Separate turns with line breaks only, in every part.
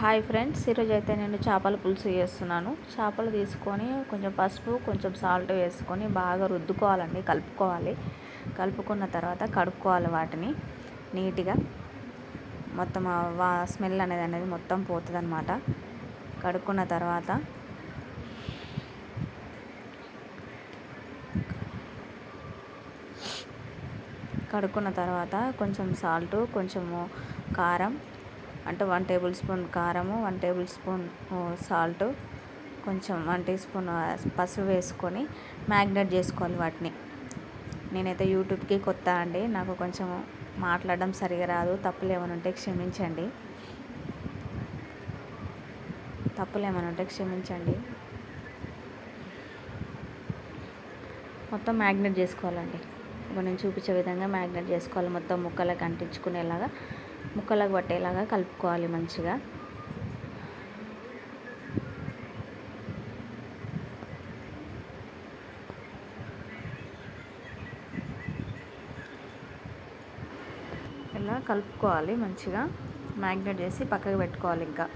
Hi friends, ఈరోజు అయితే నేను చేపల పులుసు చేస్తున్నాను. చేపలు తీసుకొని కొంచెం పసుపు, కొంచెం సాల్ట్ వేసుకొని బాగా రుద్దుకోవాలండి, కలుపుకోవాలి. కలుపుకున్న తర్వాత కడుక్కోవాలి వాటిని నీట్గా. మొత్తం స్మెల్ అనేది మొత్తం పోతుంది అన్నమాట. కడుక్కున్న తర్వాత కొంచెం సాల్ట్, కొంచెము కారం, అంటే 1 టేబుల్ స్పూన్ కారము, 1 టేబుల్ స్పూన్ సాల్ట్, కొంచెం 1 టీ స్పూన్ పసుపు వేసుకొని మ్యాగ్నేట్ చేసుకోవాలి వాటిని. నేనైతే యూట్యూబ్కి కొత్త అండి, నాకు కొంచెం మాట్లాడడం సరిగా రాదు. తప్పులు ఏమైనా ఉంటే క్షమించండి. మొత్తం మ్యాగ్నేట్ చేసుకోవాలండి. ఇప్పుడు నేను చూపించే విధంగా మ్యాగ్నేట్ చేసుకోవాలి. మొత్తం ముక్కలకు అంటించుకునేలాగా, ముక్కలకు పట్టేలాగా కలుపుకోవాలి మంచిగా. ఇలా కలుపుకోవాలి మంచిగా, మ్యాగ్నేట్ చేసి పక్కకు పెట్టుకోవాలి. ఇంకా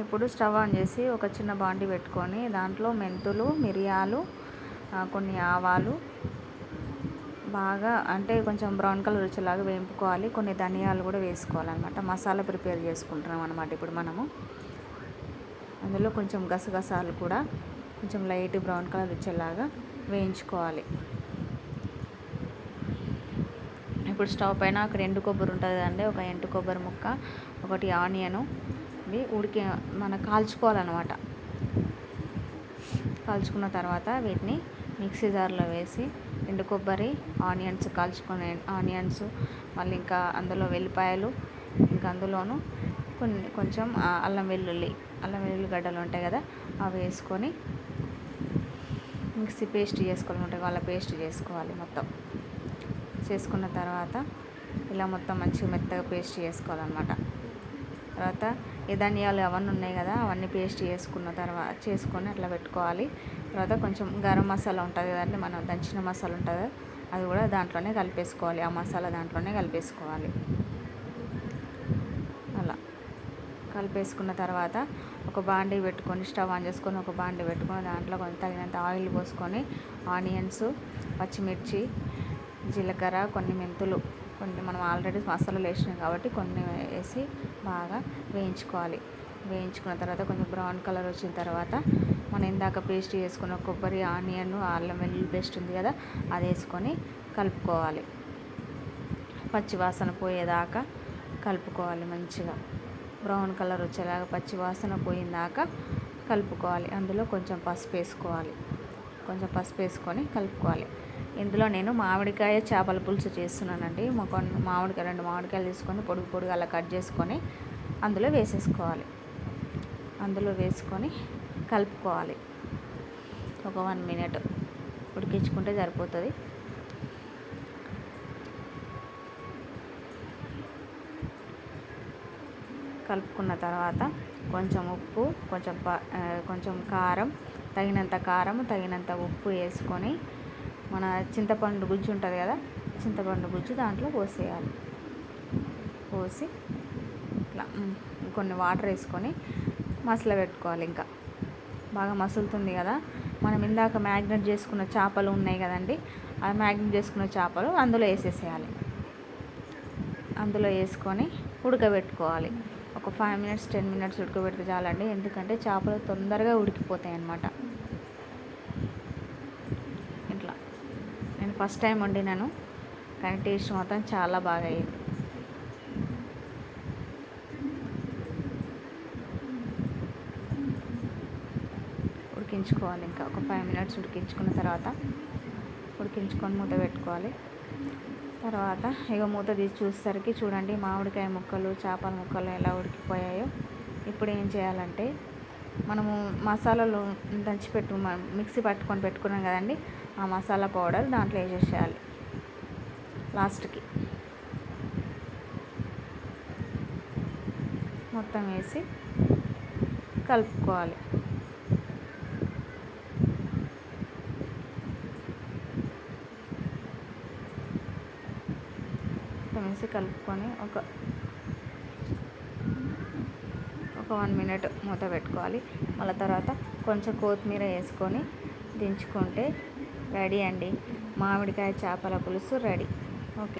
ఇప్పుడు స్టవ్ ఆన్ చేసి ఒక చిన్న బాండి పెట్టుకొని దాంట్లో మెంతులు, మిరియాలు, కొన్ని ఆవాలు బాగా అంటే కొంచెం బ్రౌన్ కలర్ వచ్చేలాగా వేపుకోవాలి. కొన్ని ధనియాలు కూడా వేసుకోవాలన్నమాట. మసాలా ప్రిపేర్ చేసుకుంటున్నాం అన్నమాట ఇప్పుడు మనము. అందులో కొంచెం గసగసాలు కూడా కొంచెం లైట్ బ్రౌన్ కలర్ వచ్చేలాగా వేయించుకోవాలి. ఇప్పుడు స్టవ్ పైన ఒక ఎండు కొబ్బరి ఉంటుంది కదండి, ఒక ఎండు కొబ్బరి ముక్క, ఒకటి ఆనియను ఇవి మనం కాల్చుకోవాలన్నమాట. కాల్చుకున్న తర్వాత వీటిని మిక్సీ జార్లో వేసి ఎండు కొబ్బరి, ఆనియన్స్, కాల్చుకునే ఆనియన్స్, మళ్ళీ ఇంకా అందులో వెల్లిపాయలు, ఇంకా అందులోను కొంచెం అల్లం వెల్లుల్లి గడ్డలు ఉంటాయి కదా, అవి వేసుకొని మిక్సీ పేస్ట్ చేసుకోవాలన్నమాట. వాళ్ళ పేస్ట్ చేసుకోవాలి. మొత్తం చేసుకున్న తర్వాత ఇలా మొత్తం మంచిగా మెత్తగా పేస్ట్ చేసుకోవాలన్నమాట. తర్వాత ఈ ధనియాలు అవన్నీ ఉన్నాయి కదా, అవన్నీ పేస్ట్ చేసుకొని అట్లా పెట్టుకోవాలి. తర్వాత కొంచెం గరం మసాలా ఉంటుంది కదండి, మనం దంచిన మసాలా ఉంటుంది, అది కూడా దాంట్లోనే కలిపేసుకోవాలి. ఆ మసాలా దాంట్లోనే కలిపేసుకోవాలి. అలా కలిపేసుకున్న తర్వాత ఒక బాండీ పెట్టుకొని, స్టవ్ ఆన్ చేసుకొని ఒక బాండీ పెట్టుకొని దాంట్లో కొంచెం తగినంత ఆయిల్ పోసుకొని ఆనియన్స్, పచ్చిమిర్చి, జీలకర్ర, కొన్ని మెంతులు, కొన్ని మనం ఆల్రెడీ మసాలాలు వేసినాం కాబట్టి కొన్ని వేసి బాగా వేయించుకోవాలి. వేయించుకున్న తర్వాత కొంచెం బ్రౌన్ కలర్ వచ్చిన తర్వాత మనం ఇందాక పేస్ట్ చేసుకున్న కొబ్బరి, ఆనియన్, అల్లం వెల్లుల్లి పేస్ట్ ఉంది కదా, అది వేసుకొని కలుపుకోవాలి. పచ్చి వాసన పోయేదాకా కలుపుకోవాలి. మంచిగా బ్రౌన్ కలర్ వచ్చేలాగా పచ్చి వాసన పోయిందాకా కలుపుకోవాలి. అందులో కొంచెం పసుపు వేసుకోవాలి. కొంచెం పసుపు వేసుకొని కలుపుకోవాలి. ఇందులో నేను మామిడికాయ చేపల పులుసు చేస్తున్నానండి. 2 మామిడికాయలు తీసుకొని పొడుగు అలా కట్ చేసుకొని అందులో వేసేసుకోవాలి. అందులో వేసుకొని కలుపుకోవాలి. ఒక 1 మినిట్ ఉడికించుకుంటే సరిపోతుంది. కలుపుకున్న తర్వాత కొంచెం ఉప్పు, కొంచెం కారం, తగినంత ఉప్పు వేసుకొని మన చింతపండు గుజ్జు ఉంటుంది కదా, చింతపండు గుజ్జు దాంట్లో పోసేయాలి. పోసి ఇట్లా కొన్ని వాటర్ వేసుకొని మసల పెట్టుకోవాలి. ఇంకా బాగా మసులుతుంది కదా, మనం ఇందాక మ్యాగ్నేట్ చేసుకున్న చేపలు ఉన్నాయి కదండి, ఆ మ్యాగ్నేట్ చేసుకున్న చేపలు అందులో వేసేసేయాలి. అందులో వేసుకొని ఉడకబెట్టుకోవాలి. ఒక 5 మినిట్స్ 10 మినిట్స్ ఉడకబెడితే చాలండి. ఎందుకంటే చేపలు తొందరగా ఉడికిపోతాయి అన్నమాట. ఇట్లా నేను ఫస్ట్ టైం వండినాను, కానీ టేస్ట్ మాత్రం చాలా బాగా అయ్యింది. ఉడికించుకోవాలి. ఇంకా ఒక 5 మినిట్స్ ఉడికించుకున్న తర్వాత ఉడికించుకొని మూత పెట్టుకోవాలి. తర్వాత ఇక మూత తీసి చూసేసరికి చూడండి మామిడికాయ ముక్కలు, చేపల ముక్కలు ఎలా ఉడికిపోయాయో. ఇప్పుడు ఏం చేయాలంటే మనము మసాలాలు మిక్సీ పట్టుకొని పెట్టుకున్నాం కదండి, ఆ మసాలా పౌడర్ దాంట్లో వేసేసేయాలి. లాస్ట్కి మొత్తం వేసి కలుపుకోవాలి. వేసి కలుపుకొని ఒక ఒక 1 మినిట్ మూత పెట్టుకోవాలి. మళ్ళీ తర్వాత కొంచెం కొత్తిమీర వేసుకొని దించుకుంటే రెడీ అండి. మామిడికాయ చేపల పులుసు రెడీ. ఓకే.